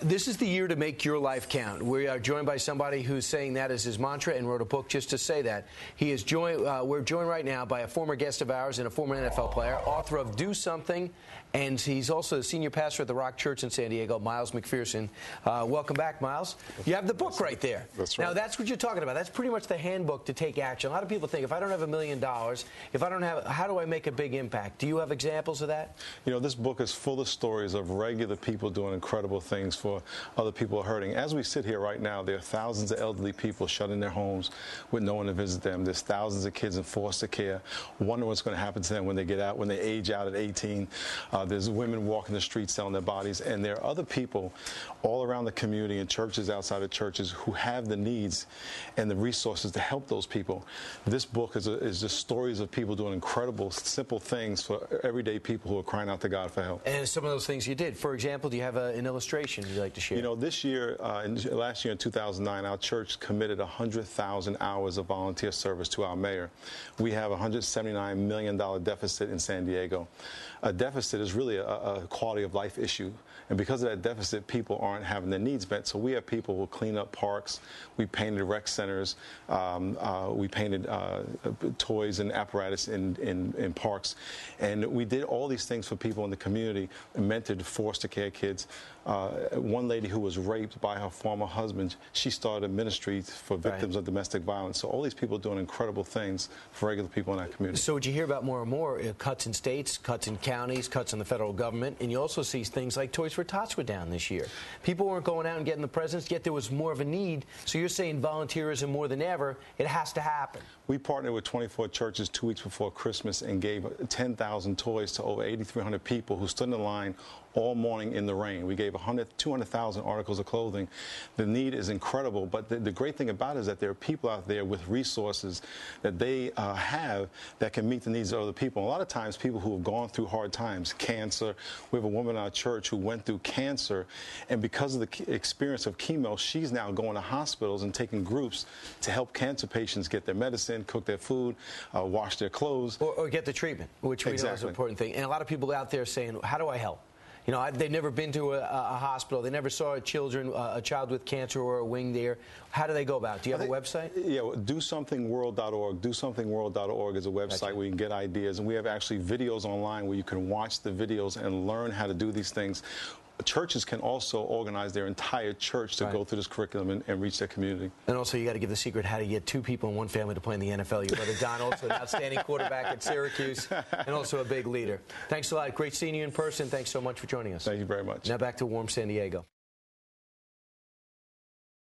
This is the year to make your life count. We are joined by somebody who's saying that as his mantra and wrote a book just to say that. He is joined. We're joined right now by a former guest of ours and a former NFL player, author of Do Something, and he's also the senior pastor at the Rock1s in San Diego, Miles McPherson. Welcome back, Miles. You have the book right there. That's right. Now, that's what you're talking about. That's pretty much the handbook to take action. A lot of people think, if I don't have $1 million, if I don't have, how do I make a big impact? Do you have examples of that? You know, this book is full of stories of regular people doing incredible things for other people hurting. As we sit here right now, there are thousands of elderly people shut in their homes with no one to visit them. There's thousands of kids in foster care, wondering what's going to happen to them when they get out, when they age out at 18. There's women walking the streets selling their bodies, and there are other people all around the community and churches outside of churches who have the needs and the resources to help those people. This book is just stories of people doing incredible, simple things for everyday people who are crying out to God for help. And some of those things you did. For example, do you have an illustration you'd like to share? You know, this year, last year in 2009, our church committed 100,000 hours of volunteer service to our mayor. We have a $179 million deficit in San Diego. A deficit is really a quality of life issue. And because of that deficit, people aren't having their needs met. So we have people who clean up parks. We painted rec centers. We painted toys and apparatus in parks. And we did all these things for people in the community, mentored foster care kids. One lady who was raped by her former husband, she started a ministry for victims of domestic violence. So all these people are doing incredible things for regular people in our community. So what you hear about more and more, cuts in states, cuts in counties, cuts in the federal government, and you also see things like Toys for Tots were down this year. People weren't going out and getting the presents, yet there was more of a need. So you're saying volunteerism more than ever, it has to happen. We partnered with 24 churches 2 weeks before Christmas and gave 10,000 toys to over 8,300 people who stood in line all morning in the rain. We gave 200,000 articles of clothing. The need is incredible, but the great thing about it is that there are people out there with resources that they have that can meet the needs of other people. A lot of times, people who have gone through hard times, cancer. We have a woman in our church who went through cancer, and because of the experience of chemo, she's now going to hospitals and taking groups to help cancer patients get their medicine, cook their food, wash their clothes. Or get the treatment, which we know is an important thing. And a lot of people out there saying, how do I help? You know, they've never been to a hospital. They never saw a child with cancer or a wing there. How do they go about it? Do you have a website? Yeah, DoSomethingWorld.org. DoSomethingWorld.org is a website where you can get ideas. And we have actually videos online where you can watch the videos and learn how to do these things. Churches can also organize their entire church to go through this curriculum and reach their community. And also, you got to give the secret how to get two people in one family to play in the NFL. Your brother Don, also an outstanding quarterback at Syracuse, and also a big leader. Thanks a lot. Great seeing you in person. Thanks so much for joining us. Thank you very much. Now back to warm San Diego.